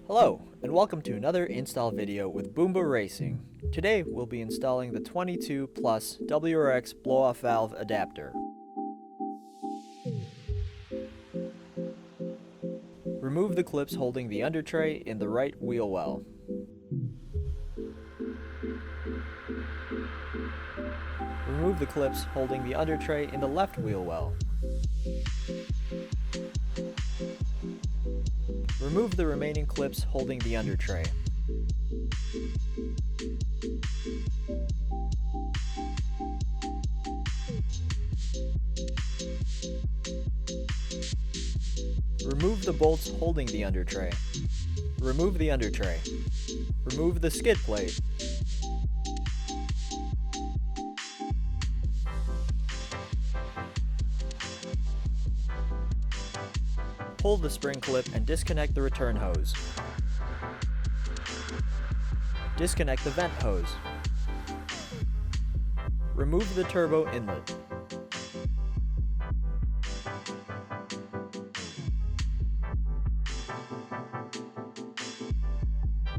Hello, and welcome to another install video with Boomba Racing. Today we'll be installing the 22 Plus WRX blow-off valve adapter. Remove the clips holding the under tray in the right wheel well. Remove the clips holding the under tray in the left wheel well. Remove the remaining clips holding the under tray. Remove the bolts holding the under tray. Remove the under tray. Remove the skid plate. Pull the spring clip and disconnect the return hose. Disconnect the vent hose. Remove the turbo inlet.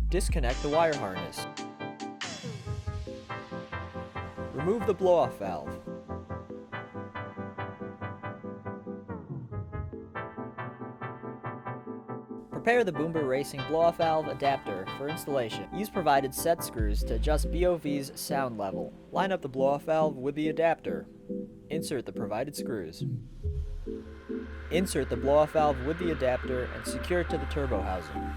Disconnect the wire harness. Remove the blow-off valve. Prepare the Boomba Racing blow-off valve adapter for installation. Use provided set screws to adjust BOV's sound level. Line up the blow-off valve with the adapter. Insert the provided screws. Insert the blow-off valve with the adapter and secure it to the turbo housing.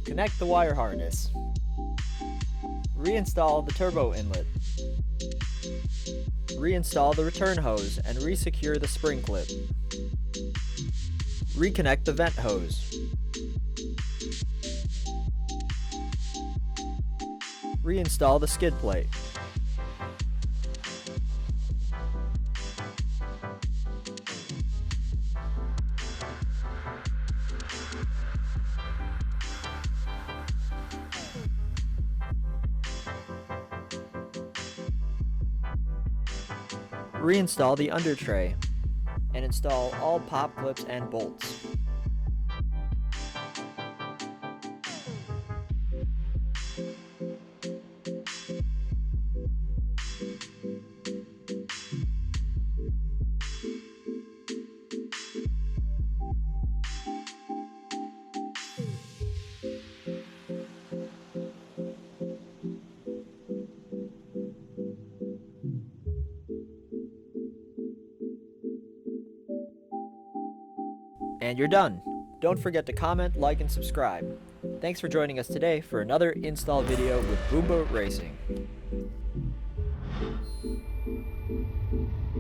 Connect the wire harness. Reinstall the turbo inlet. Reinstall the return hose and resecure the spring clip. Reconnect the vent hose. Reinstall the skid plate. Reinstall the under tray and install all pop clips and bolts. And you're done. Don't forget to comment, like, and subscribe. Thanks for joining us today for another install video with Boomba Racing.